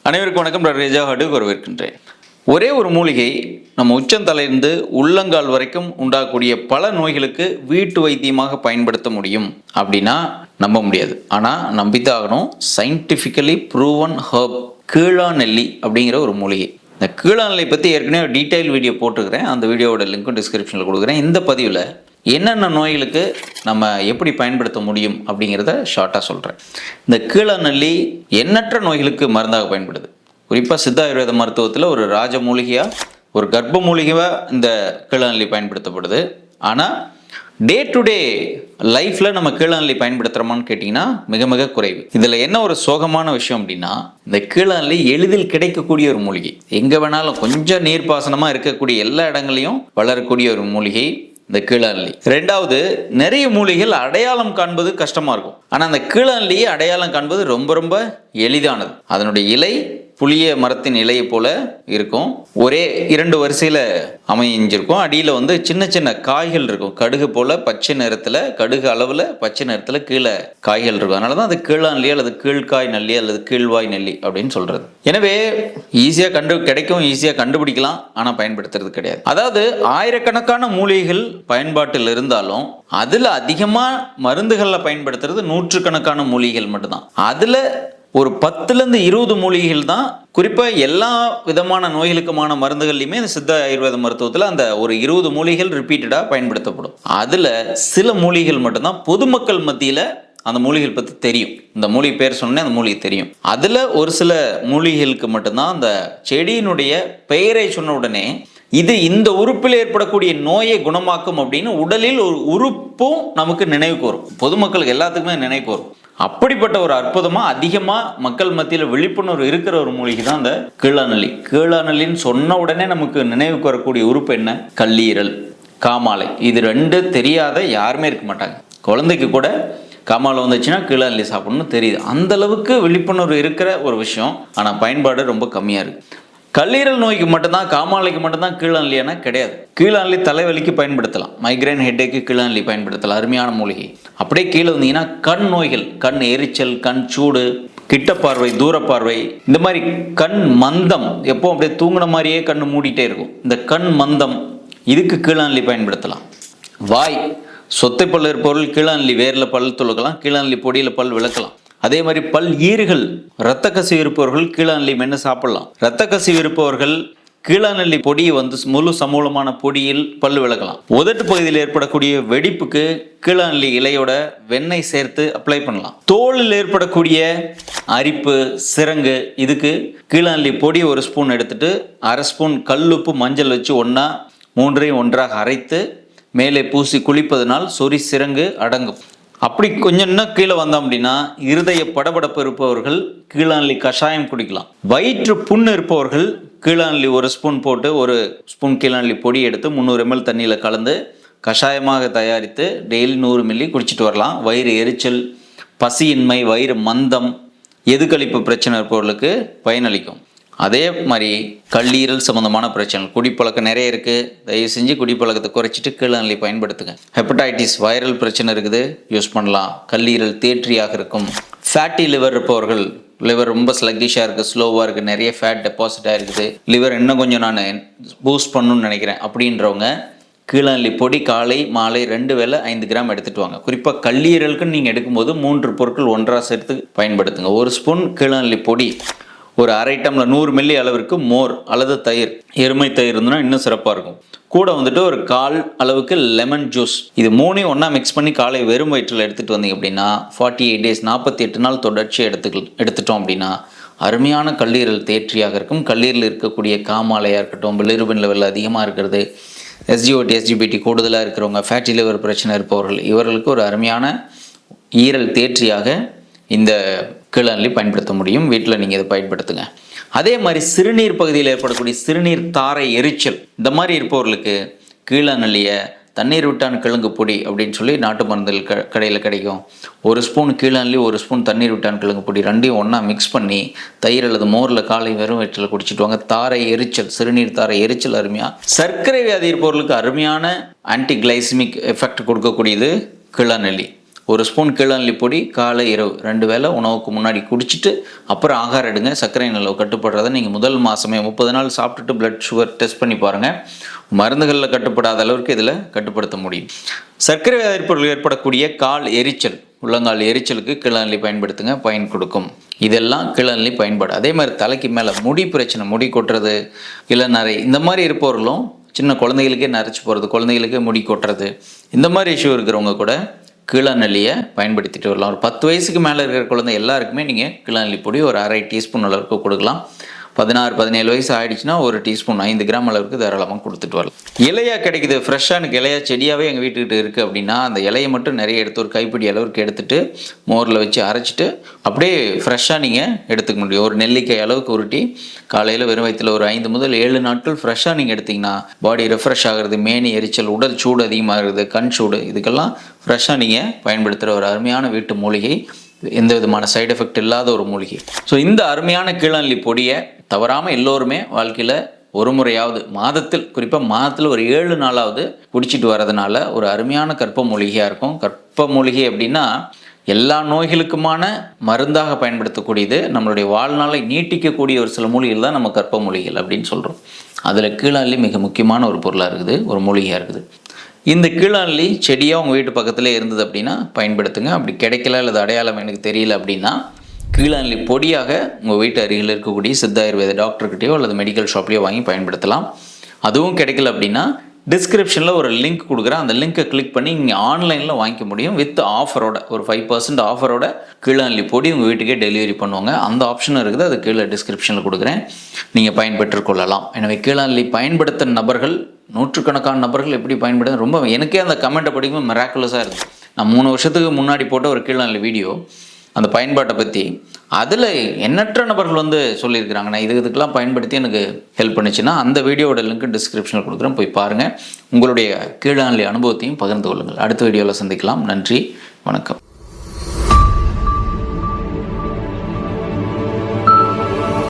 அனைவருக்கும் வணக்கம். ரேஜா ஹாடு வரவேற்கின்றேன். ஒரே ஒரு மூலிகை நம்ம உச்சந்தலையிலிருந்து உள்ளங்கால் வரைக்கும் உண்டாகக்கூடிய பல நோய்களுக்கு வீட்டு வைத்தியமாக பயன்படுத்த முடியும் அப்படின்னா நம்ப முடியாது. ஆனால் நம்பித்தாகணும். சயின்டிஃபிக்கலி ப்ரூவன் ஹர்ப் கீழாநெல்லி அப்படிங்கிற ஒரு மூலிகை. இந்த கீழாநெல்லி பற்றி ஏற்கனவே டீட்டெயில் வீடியோ போட்டிருக்கிறேன். அந்த வீடியோவோட லிங்க்கும் டிஸ்கிரிப்ஷனில் கொடுக்குறேன். இந்த பதிவில் என்னென்ன நோய்களுக்கு நம்ம எப்படி பயன்படுத்த முடியும் அப்படிங்கிறத ஷார்ட்டாக சொல்கிறேன். இந்த கீழாநெல்லி எண்ணற்ற நோய்களுக்கு மருந்தாக பயன்படுது. குறிப்பாக சித்த ஆயுர்வேத மருத்துவத்தில் ஒரு ராஜ மூலிகையாக, ஒரு கர்ப்ப மூலிகையாக இந்த கீழாநெல்லி பயன்படுத்தப்படுது. ஆனால் டே டு டே லைஃப்பில் நம்ம கீழாநெல்லி பயன்படுத்துகிறோமான்னு கேட்டிங்கன்னா மிக மிக குறைவு. இதில் என்ன ஒரு சோகமான விஷயம் அப்படின்னா, இந்த கீழாநெல்லி எளிதில் கிடைக்கக்கூடிய ஒரு மூலிகை. எங்கே வேணாலும் கொஞ்சம் நீர்ப்பாசனமாக இருக்கக்கூடிய எல்லா இடங்களையும் வளரக்கூடிய ஒரு மூலிகை இந்த கீழாநெல்லி. ரெண்டாவது, நிறைய மூலிகைகள் அடையாளம் காண்பது கஷ்டமாக இருக்கும். ஆனால் அந்த கீழாநெல்லியை அடையாளம் காண்பது ரொம்ப ரொம்ப எளிதானது. அதனுடைய இலை புளிய மரத்தின் இலையை போல இருக்கும். ஒரே 2 வரிசையில் அமைஞ்சிருக்கும். அடியில் சின்ன சின்ன காய்கள் இருக்கும். கடுகு போல பச்சை நிறத்தில், கடுகு அளவில் பச்சை நிறத்தில் கீழே காய்கள் இருக்கும். அதனால தான் அது கீழாநெல்லி அல்லது கீழ்காய் நெல்லி அல்லது கீழ்வாய் நெல்லி அப்படின்னு சொல்கிறது. எனவே ஈஸியாக கிடைக்கும், ஈஸியாக கண்டுபிடிக்கலாம். ஆனால் பயன்படுத்துறது கிடையாது. அதாவது ஆயிரக்கணக்கான மூலிகைகள் பயன்பாட்டில் இருந்தாலும் அதில் அதிகமாக மருந்துகளில் பயன்படுத்துறது நூற்றுக்கணக்கான மூலிகைகள் மட்டும்தான். அதில் ஒரு 10லேருந்து 20 மூலிகைகள் தான் குறிப்பாக எல்லா விதமான நோய்களுக்குமான மருந்துகள்லையுமே இந்த சித்த ஆயுர்வேத மருத்துவத்தில் அந்த ஒரு 20 மூலிகைகள் ரிப்பீட்டடாக பயன்படுத்தப்படும். அதில் சில மூலிகைகள் மட்டும்தான் பொதுமக்கள் மத்தியில் அந்த மூலிகைகள் பற்றி தெரியும். இந்த மூலிகை பேர் சொன்னே அந்த மூலிகை தெரியும். அதில் ஒரு சில மூலிகைகளுக்கு மட்டும்தான் அந்த செடியினுடைய பெயரை சொன்ன உடனே இது இந்த உறுப்பில் ஏற்படக்கூடிய நோயை குணமாக்கும் அப்படின்னு உடலில் ஒரு உறுப்பும் நமக்கு நினைவுக்கு வரும். பொதுமக்களுக்கு எல்லாத்துக்குமே நினைவுக்கு வரும். அப்படிப்பட்ட ஒரு அற்புதமாக அதிகமாக மக்கள் மத்தியில் விழிப்புணர்வு இருக்கிற ஒரு மூலிகை தான் அந்த கீழாநெல்லி. கீழாநெல்லின்னு சொன்ன உடனே நமக்கு நினைவுக்கு வரக்கூடிய உறுப்பு என்ன? கல்லீரல், காமாலை. இது 2 தெரியாத யாருமே இருக்க மாட்டாங்க. குழந்தைக்கு கூட காமாலை வந்துச்சுன்னா கீழாநெல்லி சாப்பிடணும்னு தெரியுது. அந்த அளவுக்கு விழிப்புணர்வு இருக்கிற ஒரு விஷயம். ஆனால் பயன்பாடு ரொம்ப கம்மியாக இருக்குது. கல்லீரல் நோய்க்கு மட்டும்தான், காமாலைக்கு மட்டும்தான் கீழாநெல்லியானா கிடையாது. கீழாநெல்லி தலைவலிக்கு பயன்படுத்தலாம். மைக்ரைன் ஹெட்டேக்கு கீழாநெல்லி பயன்படுத்தலாம். அருமையான மூலிகை. அப்படியே கீழே வந்தீங்கன்னா கண் நோய்கள், கண் எரிச்சல், கண் சூடு, கிட்ட பார்வை, தூர பார்வை, இந்த மாதிரி கண் மந்தம், எப்போ அப்படியே தூங்கின மாதிரியே கண் மூடிட்டே இருக்கும், இந்த கண் மந்தம், இதுக்கு கீழாநெல்லி பயன்படுத்தலாம். வாய் சொத்தை பல் இருப்பவர்கள் கீழாநெல்லி வேரில் பல் துளக்கலாம், கீழாநெல்லி பொடியில் பல் விளக்கலாம். அதே மாதிரி பல் ஈறுகள், இரத்த கசிவு இருப்பவர்கள் கீழாநெல்லி மென்று சாப்பிடலாம். இரத்த கசிவு இருப்பவர்கள் கீழாநெல்லி பொடியை முழு சமூலமான பொடியில் பல் விளக்கலாம். உதட்டு பகுதியில் ஏற்படக்கூடிய வெடிப்புக்கு கீழாநெல்லி இலையோட வெண்ணெய் சேர்த்து அப்ளை பண்ணலாம். தோலில் ஏற்படக்கூடிய அரிப்பு, சிரங்கு, இதுக்கு கீழாநெல்லி பொடி 1 ஸ்பூன் எடுத்துட்டு 1/2 ஸ்பூன் கல்லுப்பு மஞ்சள் வச்சு மூன்றையும் ஒன்றாக அரைத்து மேலே பூசி குளிப்பதனால் சொறி சிரங்கு அடங்கும். அப்படி கொஞ்சம் இன்னும் கீழே வந்தோம் அப்படின்னா இருதய படபடப்பு இருப்பவர்கள் கீழாநெல்லி கஷாயம் குடிக்கலாம். வயிற்று புண்ணு இருப்பவர்கள் கீழாநெல்லி 1 ஸ்பூன் போட்டு 1 ஸ்பூன் கீழாநெல்லி பொடி எடுத்து 300 ml தண்ணியில் கலந்து கஷாயமாக தயாரித்து டெய்லி 100 மில்லி குடிச்சிட்டு வரலாம். வயிறு எரிச்சல், பசியின்மை, வயிறு மந்தம், எதுக்கழிப்பு பிரச்சனை இருப்பவர்களுக்கு பயனளிக்கும். அதே மாதிரி கல்லீரல் சம்மந்தமான பிரச்சனை, குடிப்பழக்கம் நிறைய இருக்குது, தயவு செஞ்சு குடிப்பழக்கத்தை குறைச்சிட்டு கீழாநெல்லி பயன்படுத்துங்க. ஹெப்படைட்டிஸ், வைரல் பிரச்சனை இருக்குது, யூஸ் பண்ணலாம். கல்லீரல் தேற்றியாக இருக்கும். ஃபேட்டி லிவர் இருப்பவர்கள், லிவர் ரொம்ப ஸ்லக்கிஷாக இருக்குது, ஸ்லோவாக இருக்குது, நிறைய ஃபேட் டெபாசிட் ஆகிருக்குது, லிவர் இன்னும் கொஞ்சம் நான் பூஸ்ட் பண்ணணும்னு நினைக்கிறேன் அப்படின்றவங்க கீழாநெல்லி பொடி காலை மாலை 2 வேளை 5 கிராம் எடுத்துகிட்டு வாங்க. குறிப்பாக கல்லீரலுக்குன்னு நீங்கள் எடுக்கும்போது 3 பொருட்கள் ஒன்றாக சேர்த்து பயன்படுத்துங்க. 1 ஸ்பூன் கீழாநெல்லி பொடி, ஒரு 1/2 டம்ளர் 100 மில்லி அளவிற்கு மோர் அல்லது தயிர், எருமை தயிர் இருந்ததுன்னா இன்னும் சிறப்பாக இருக்கும். கூட ஒரு 1/4 அளவுக்கு லெமன் ஜூஸ், இது 3ஐயும் ஒன்றா மிக்ஸ் பண்ணி காலை வெறும் வயிற்றில் எடுத்துகிட்டு வந்தீங்க அப்படின்னா 48 டேஸ் 48 நாள் தொடர்ச்சி எடுத்துட்டோம் அப்படின்னா அருமையான கல்லீரல் தேற்றியாக இருக்கும். கல்லீரல் இருக்கக்கூடிய காமாலையாக இருக்கட்டும், பிலிருபின் லெவல் அதிகமாக இருக்கிறது, SGOT SGPT கூடுதலாக இருக்கிறவங்க, ஃபேட்டி லிவர் பிரச்சனை இருப்பவர்கள், இவர்களுக்கு ஒரு அருமையான ஈரல் தேற்றியாக இந்த கீழாநெல்லி பயன்படுத்த முடியும். வீட்டில் நீங்கள் இதை பயன்படுத்துங்க. அதே மாதிரி சிறுநீர் பகுதியில் ஏற்படக்கூடிய சிறுநீர் தாரை எரிச்சல், இந்த மாதிரி இருப்பவர்களுக்கு கீழாநெல்லியை தண்ணீர் விட்டான் கிழங்கு பொடி அப்படின்னு சொல்லி நாட்டு மருந்துகள் கடையில் கிடைக்கும். 1 ஸ்பூன் கீழாநெல்லி, 1 ஸ்பூன் தண்ணீர் விட்டான் கிழங்கு பொடி, 2ஐயும் ஒன்றா மிக்ஸ் பண்ணி தயிர் அல்லது மோரில் காலை வெறும் வயிற்றில் குடிச்சிட்டு வாங்க. தாரை எரிச்சல், சிறுநீர் தாரை எரிச்சல் அருமையாக. சர்க்கரை வியாதி இருப்பவர்களுக்கு அருமையான ஆன்டி கிளைசிமிக் எஃபெக்ட் கொடுக்கக்கூடியது கீழாநெல்லி. 1 ஸ்பூன் கீழாநெல்லி பொடி காலை இரவு 2 வேளை உணவுக்கு முன்னாடி குடிச்சிட்டு அப்புறம் ஆகாரம் எடுங்க. சர்க்கரை அளவு கட்டுப்படுறதை நீங்கள் முதல் மாதமே 30 நாள் சாப்பிட்டுட்டு பிளட் சுகர் டெஸ்ட் பண்ணி பாருங்கள். மருந்துகளில் கட்டுப்படாத அளவுக்கு இதில் கட்டுப்படுத்த முடியும். சர்க்கரை வியாதிப்பொருள் ஏற்படக்கூடிய கால் எரிச்சல், உள்ளங்கால் எரிச்சலுக்கு கீழாநெல்லி பயன்படுத்துங்க, பயன் கொடுக்கும். இதெல்லாம் கீழாநெல்லி பயன்பாடு. அதே மாதிரி தலைக்கு மேலே முடி பிரச்சனை, முடி கொட்டுறது, இளநரை, இந்த மாதிரி இருப்பவர்களும், சின்ன குழந்தைகளுக்கே நரைச்சி போகிறது, குழந்தைகளுக்கே முடி கொட்டுறது, இந்த மாதிரி இஷ்யூ இருக்கிறவங்க கூட கீழாநெல்லியை பயன்படுத்திட்டு வரலாம். ஒரு 10 வயசுக்கு மேலே இருக்கிற குழந்தை எல்லாருக்குமே நீங்கள் கீழாநெல்லி பொடி ஒரு அரை டீஸ்பூன் அளவுக்கு கொடுக்கலாம். 16-17 வயசு ஆகிடுச்சுன்னா 1 டீஸ்பூன் 5 கிராம் அளவுக்கு தாராளமாக கொடுத்துட்டு வரலாம். இலையாக கிடைக்குது, ஃப்ரெஷ்ஷாக எனக்கு இலையாக செடியாகவே எங்கள் வீட்டுக்கிட்ட இருக்குது அப்படின்னா அந்த இலையை மட்டும் நிறைய எடுத்து ஒரு கைப்பிடி அளவுக்கு எடுத்துகிட்டு மோரில் வச்சு அரைச்சிட்டு அப்படியே ஃப்ரெஷ்ஷாக நீங்கள் எடுத்துக்க முடியும். ஒரு நெல்லிக்காய் அளவுக்கு உருட்டி காலையில் வெறும் வயிற்றில் ஒரு 5 முதல் 7 நாட்கள் ஃப்ரெஷ்ஷாக நீங்கள் எடுத்திங்கன்னா பாடி ரெஃப்ரெஷ் ஆகிறது, மேனி எரிச்சல், உடல் சூடு அதிகமாகிறது, கண் சூடு, இதுக்கெல்லாம் ஃப்ரெஷ்ஷாக நீங்கள் பயன்படுத்துகிற ஒரு அருமையான வீட்டு மூலிகை, எந்த விதமான சைடு எஃபெக்ட் இல்லாத ஒரு மூலிகை. ஸோ இந்த அருமையான கீழாநெல்லி பொடியை தவறாமல் எல்லோருமே வாழ்க்கையில் ஒரு முறையாவது மாதத்தில், குறிப்பாக மாதத்தில் ஒரு 7 நாளாவது குடிச்சிட்டு வரதுனால ஒரு அருமையான கற்ப மூலிகையாக இருக்கும். கற்ப மூலிகை அப்படின்னா எல்லா நோய்களுக்குமான மருந்தாக பயன்படுத்தக்கூடியது. நம்மளுடைய வாழ்நாளை நீட்டிக்கக்கூடிய ஒரு சில மூலிகைகள் தான் நம்ம கற்ப மூலிகைகள் அப்படின்னு சொல்கிறோம். அதில் கீழாநெல்லி மிக முக்கியமான ஒரு பொருளாக இருக்குது, ஒரு மூலிகையாக இருக்குது. இந்த கீழாநெல்லி செடியாக உங்கள் வீட்டு பக்கத்தில் இருந்தது அப்படின்னா பயன்படுத்துங்க. அப்படி கிடைக்கல அல்லது அடையாளம் எனக்கு தெரியல அப்படின்னா கீழாநெல்லி பொடியாக உங்கள் வீட்டு அருகில் இருக்கக்கூடிய சித்த ஆயுர்வேத டாக்டர்கிட்டையோ அல்லது மெடிக்கல் ஷாப்லேயோ வாங்கி பயன்படுத்தலாம். அதுவும் கிடைக்கல அப்படின்னா டிஸ்கிரிப்ஷனில் ஒரு லிங்க் கொடுக்குறேன், அந்த லிங்க்கை கிளிக் பண்ணி நீங்கள் ஆன்லைனில் வாங்கிக்க முடியும். வித் ஆஃபரோட, ஒரு 5% ஆஃபரோட கீழாநெல்லி பொடி உங்கள் வீட்டுக்கே டெலிவரி பண்ணுவாங்க. அந்த ஆப்ஷனும் இருக்குது, அது கீழே டிஸ்கிரிப்ஷனில் கொடுக்குறேன், நீங்கள் பயன்பெற்று கொள்ளலாம். எனவே கீழாநெல்லி பயன்படுத்த நபர்கள், நூற்றுக்கணக்கான நபர்கள் எப்படி பயன்படுத்த, ரொம்ப எனக்கே அந்த கமெண்ட்டை படிக்கும்போது மிராக்குலஸாக இருக்குது. நான் 3 வருஷத்துக்கு முன்னாடி போட்ட ஒரு கீழாநெல்லி வீடியோ, அந்த பயன்பாட்டை பற்றி, அதில் எண்ணற்ற நபர்கள் வந்து சொல்லியிருக்கிறாங்க. நான் இதுக்கெல்லாம் பயன்படுத்தி எனக்கு ஹெல்ப் பண்ணிச்சுன்னா அந்த வீடியோவோட லிங்க் டிஸ்கிரிப்ஷனில் கொடுக்குறேன், போய் பாருங்கள். உங்களுடைய கீழாநெல்லி அனுபவத்தையும் பகிர்ந்து கொள்ளுங்கள். அடுத்த வீடியோவில் சந்திக்கலாம். நன்றி, வணக்கம்.